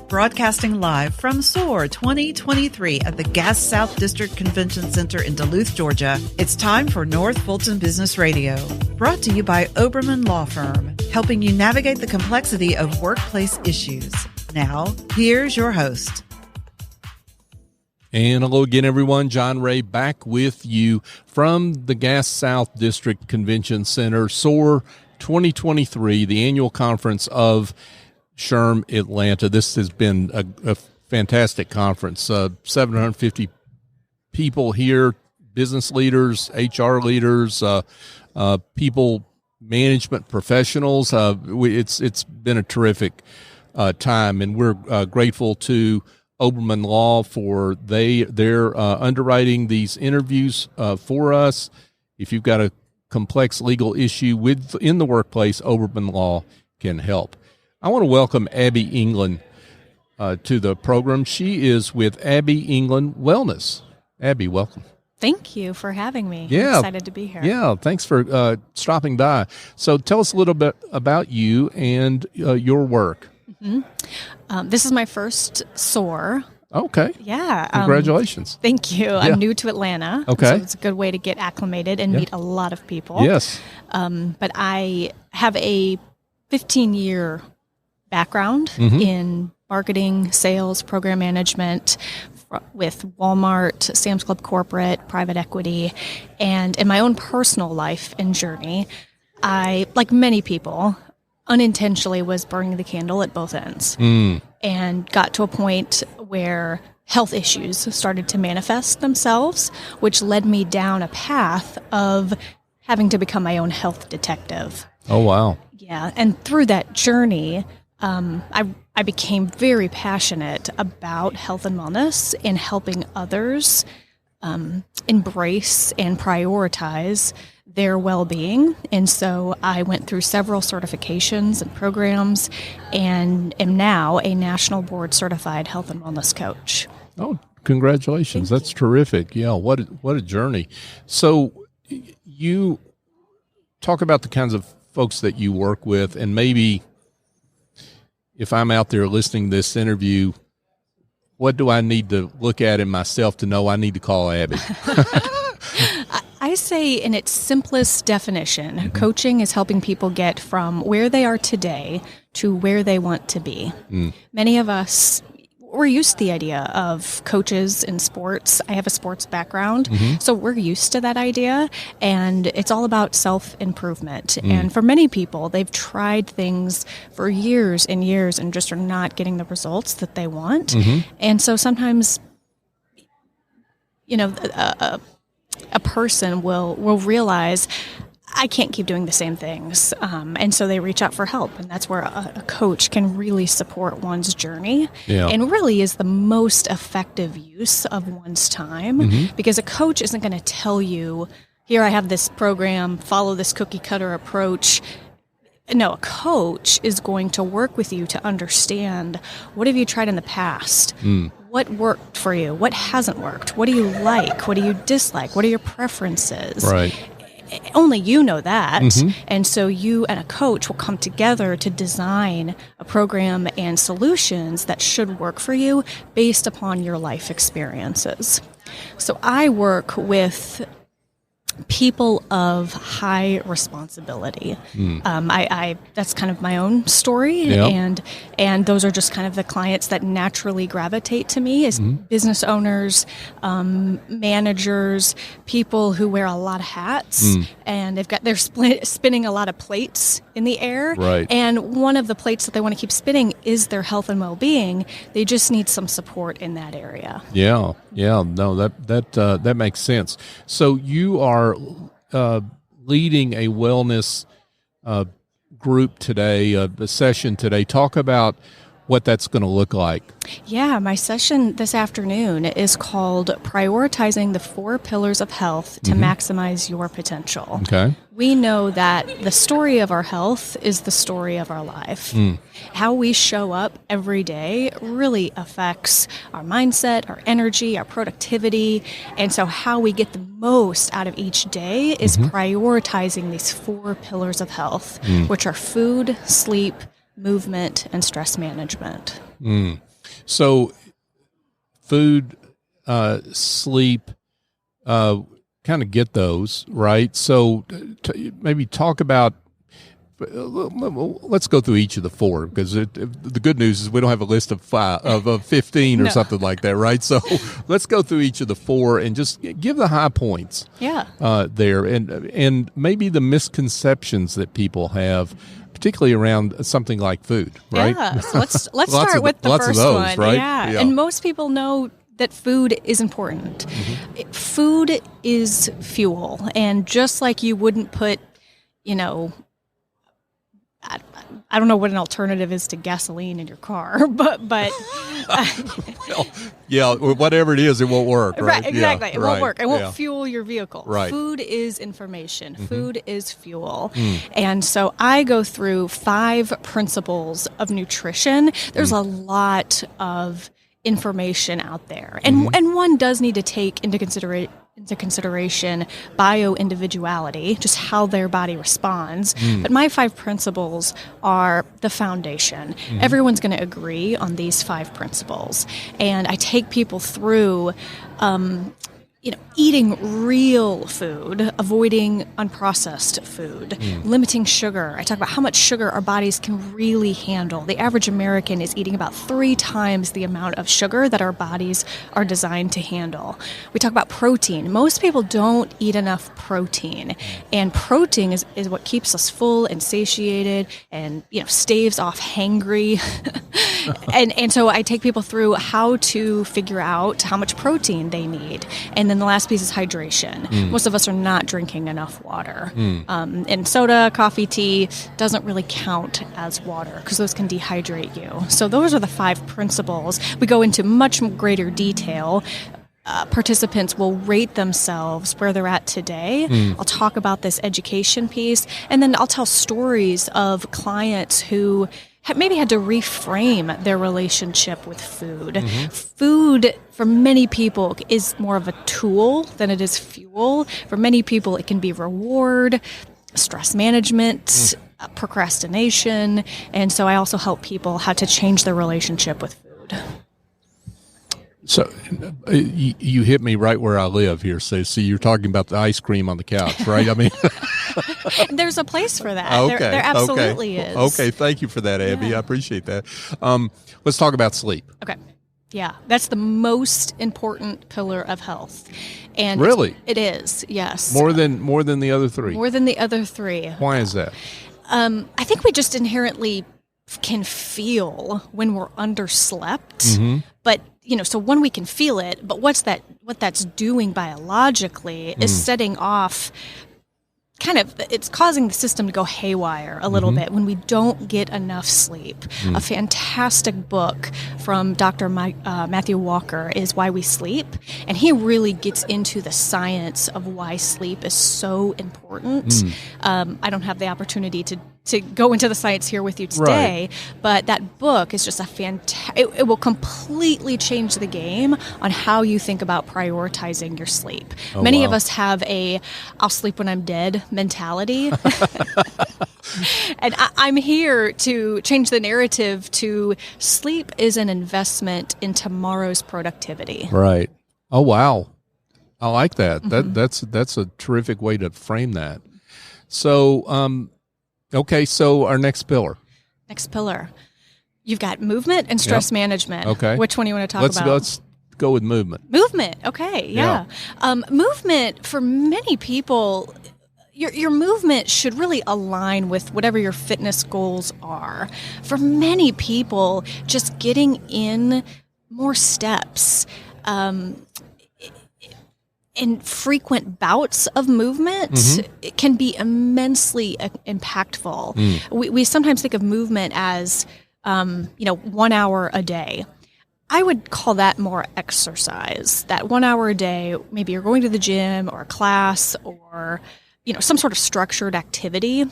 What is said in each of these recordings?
Broadcasting live from SOAHR 2023 at the Gas South District Convention Center in Duluth, Georgia, it's time for North Fulton Business Radio. Brought to you by Oberman Law Firm, helping you navigate the complexity of workplace issues. Now, here's your host. And hello again, everyone. John Ray back with you from the Gas South District Convention Center, SOAHR 2023, the annual conference of SHRM Atlanta. This has been a fantastic conference. 750 people here, business leaders, HR leaders, people management professionals. It's been a terrific time, and we're grateful to Oberman Law for their underwriting these interviews for us. If you've got a complex legal issue in the workplace, Oberman Law can help. I want to welcome Abby England to the program. She is with Abby England Wellness. Abby, welcome. Thank you for having me. Yeah. I'm excited to be here. Yeah, thanks for stopping by. So tell us a little bit about you and your work. Mm-hmm. This is my first SOAHR. Okay. Yeah. Congratulations. Thank you. Yeah. I'm new to Atlanta. Okay. So it's a good way to get acclimated and meet a lot of people. Yes. But I have a 15-year background in marketing, sales, program management with Walmart, Sam's Club Corporate, private equity. And in my own personal life and journey, I, like many people, unintentionally was burning the candle at both ends and got to a point where health issues started to manifest themselves, which led me down a path of having to become my own health detective. Oh, wow. Yeah. And through that journey, I became very passionate about health and wellness and helping others embrace and prioritize their well-being. And so I went through several certifications and programs and am now a national board certified health and wellness coach. Oh, congratulations. That's terrific. Yeah. What a journey. So you talk about the kinds of folks that you work with, and maybe if I'm out there listening to this interview, what do I need to look at in myself to know I need to call Abby? I say in its simplest definition, coaching is helping people get from where they are today to where they want to be. Many of us, we're used to the idea of coaches in sports. I have a sports background, so we're used to that idea, and it's all about self-improvement. And for many people, they've tried things for years and years and just are not getting the results that they want. And so sometimes, a person will realize, I can't keep doing the same things. And so they reach out for help. And that's where a coach can really support one's journey and really is the most effective use of one's time, because a coach isn't going to tell you, here, I have this program, follow this cookie cutter approach. No, a coach is going to work with you to understand, what have you tried in the past? What worked for you? What hasn't worked? What do you like? What do you dislike? What are your preferences? Right. Only you know that. And so you and a coach will come together to design a program and solutions that should work for you based upon your life experiences. So I work with people of high responsibility. I that's kind of my own story, and those are just kind of the clients that naturally gravitate to me as business owners, managers, people who wear a lot of hats, and they're spinning a lot of plates in the air. Right. And one of the plates that they want to keep spinning is their health and well-being. They just need some support in that area. Yeah. No, that makes sense. So you are leading a wellness group today, a session today. Talk about what that's going to look like. Yeah, my session this afternoon is called Prioritizing the 4 Pillars of Health to Maximize Your Potential. Okay. We know that the story of our health is the story of our life. How we show up every day really affects our mindset, our energy, our productivity. And so how we get the most out of each day is prioritizing these 4 pillars of health, which are food, sleep, movement, and stress management. So food, sleep, kind of get those, right? So maybe talk about, let's go through each of the four, because the good news is we don't have a list of 15 or No. something like that, right? So let's go through each of the four and just give the high points there, and maybe the misconceptions that people have, particularly around something like food, right? Yeah. So let's start with the first one. Right? Yeah. And most people know that food is important. Food is fuel, and just like you wouldn't put, I don't know what an alternative is to gasoline in your car, but well, yeah, whatever it is, it won't work, right? Right, exactly. Yeah, it won't right, work. It won't yeah. fuel your vehicle. Right. Food is information. Food is fuel. And so I go through 5 principles of nutrition. There's a lot of information out there. And one does need to take into consideration bio-individuality, just how their body responds. But my 5 principles are the foundation. Everyone's going to agree on these 5 principles. And I take people through eating real food, avoiding unprocessed food, limiting sugar. I talk about how much sugar our bodies can really handle. The average American is eating about 3 times the amount of sugar that our bodies are designed to handle. We talk about protein. Most people don't eat enough protein, and protein is what keeps us full and satiated, and staves off hangry. and so I take people through how to figure out how much protein they need. And then the last piece is hydration. Most of us are not drinking enough water. And soda, coffee, tea doesn't really count as water because those can dehydrate you. So those are the 5 principles. We go into much greater detail. Participants will rate themselves where they're at today. I'll talk about this education piece, and then I'll tell stories of clients who maybe had to reframe their relationship with food. Food, for many people, is more of a tool than it is fuel. For many people, it can be reward, stress management, procrastination. And so I also help people how to change their relationship with food. So you hit me right where I live here. So you're talking about the ice cream on the couch, right? I mean, there's a place for that. Okay, There absolutely is. Okay, thank you for that, Abby. I appreciate that. Let's talk about sleep. Okay. Yeah, that's the most important pillar of health. And really? It is, yes. More than the other 3? More than the other 3. Why is that? I think we just inherently can feel when we're underslept. But so when we can feel it, but what that's doing biologically is setting off it's causing the system to go haywire a little bit when we don't get enough sleep. A fantastic book from Dr. Matthew Walker is Why We Sleep, and he really gets into the science of why sleep is so important. I don't have the opportunity to go into the science here with you today, but that book is just it will completely change the game on how you think about prioritizing your sleep. Many of us have I'll sleep when I'm dead mentality. And I'm here to change the narrative to sleep is an investment in tomorrow's productivity. Right. Oh, wow. I like that. That's a terrific way to frame that. So, okay, so our next pillar. You've got movement and stress management. Okay. Which one do you want to talk about? Let's go with movement. Movement. Okay. Yeah. Movement, for many people, your movement should really align with whatever your fitness goals are. For many people, just getting in more steps, in frequent bouts of movement, it can be immensely impactful. We sometimes think of movement as, 1 hour a day. I would call that more exercise. That 1 hour a day, maybe you're going to the gym or a class or, some sort of structured activity.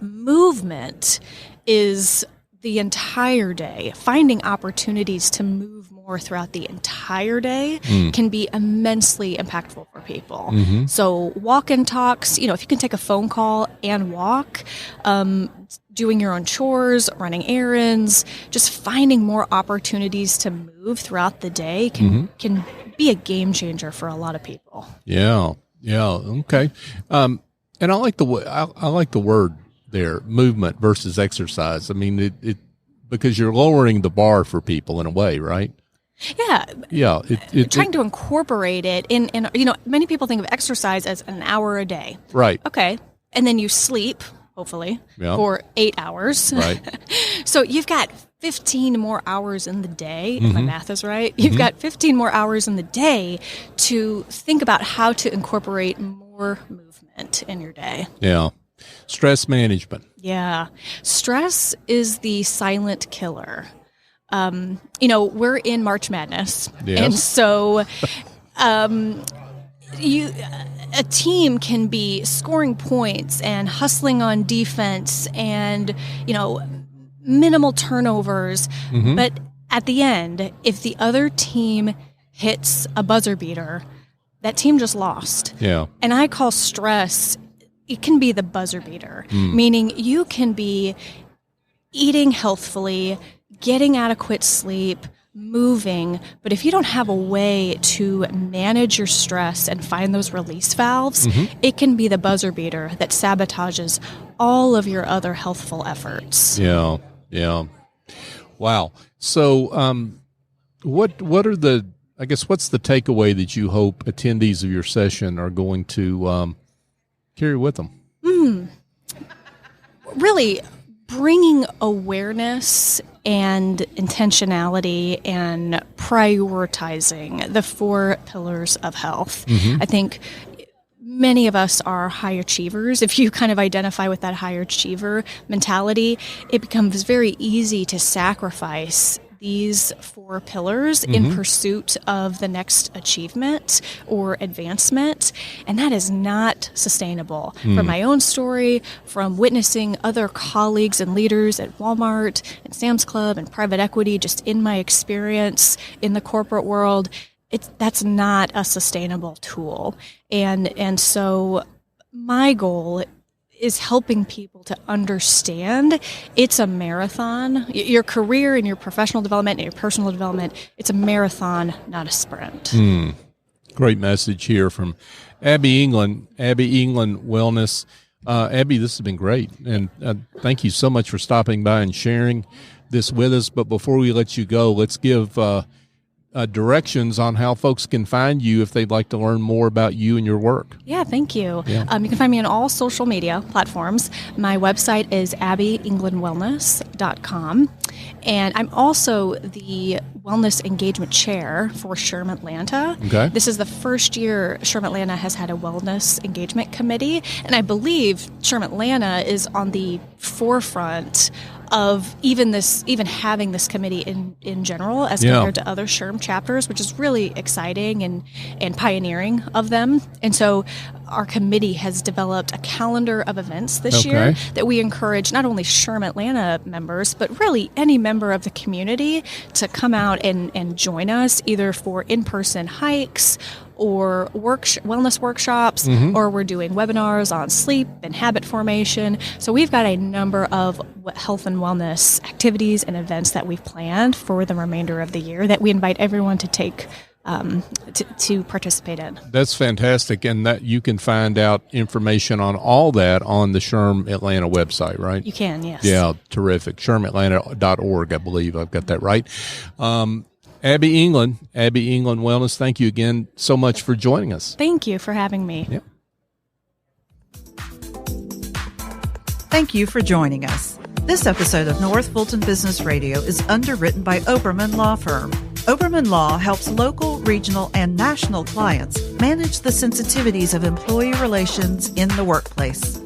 Movement is the entire day, finding opportunities to move more throughout the entire day can be immensely impactful for people. So walk and talks, if you can take a phone call and walk, doing your own chores, running errands, just finding more opportunities to move throughout the day can be a game changer for a lot of people. Yeah. Okay. And I like the word there, movement versus exercise. I mean, it because you're lowering the bar for people in a way, right? Yeah. Trying to incorporate it in, many people think of exercise as an hour a day. Right. Okay. And then you sleep, hopefully, for 8 hours. Right. So you've got 15 more hours in the day, if my math is right. You've got 15 more hours in the day to think about how to incorporate more movement in your day. Yeah. Stress management. Yeah. Stress is the silent killer. We're in March Madness. Yes. And so a team can be scoring points and hustling on defense and, minimal turnovers. But at the end, if the other team hits a buzzer beater, that team just lost. Yeah. And I call stress, it can be the buzzer beater, meaning you can be eating healthfully, getting adequate sleep, moving, but if you don't have a way to manage your stress and find those release valves, it can be the buzzer beater that sabotages all of your other healthful efforts. Yeah. Wow. So, what's the takeaway that you hope attendees of your session are going to carry with them? Really bringing awareness and intentionality and prioritizing the 4 pillars of health. I think many of us are high achievers. If you kind of identify with that high achiever mentality, it becomes very easy to sacrifice these 4 pillars in pursuit of the next achievement or advancement, and that is not sustainable. From my own story, from witnessing other colleagues and leaders at Walmart and Sam's Club and private equity, just in my experience in the corporate world, that's not a sustainable tool. And so my goal is helping people to understand it's a marathon. Your career and your professional development and your personal development, it's a marathon, not a sprint. Great message here from Abby England Wellness. Abby, this has been great. And thank you so much for stopping by and sharing this with us. But before we let you go, let's give directions on how folks can find you if they'd like to learn more about you and your work. Yeah, thank you. Yeah. You can find me on all social media platforms. My website is abbyenglandwellness.com. And I'm also the Wellness Engagement Chair for SHRM Atlanta. Okay. This is the first year SHRM Atlanta has had a Wellness Engagement Committee. And I believe SHRM Atlanta is on the forefront of even having this committee in general as compared to other SHRM chapters, which is really exciting and pioneering of them. And so our committee has developed a calendar of events this year that we encourage not only SHRM Atlanta members, but really any member of the community to come out and join us either for in-person hikes or wellness workshops, or we're doing webinars on sleep and habit formation. So we've got a number of health and wellness activities and events that we've planned for the remainder of the year that we invite everyone to take to participate in. That's fantastic, and that you can find out information on all that on the SHRM Atlanta website, right? You can, yes. Yeah, terrific. SHRMAtlanta.org, I believe I've got that right. Abby England Wellness, thank you again so much for joining us. Thank you for having me. Yeah. Thank you for joining us. This episode of North Fulton Business Radio is underwritten by Oberman Law Firm. Oberman Law helps local, regional, and national clients manage the sensitivities of employee relations in the workplace.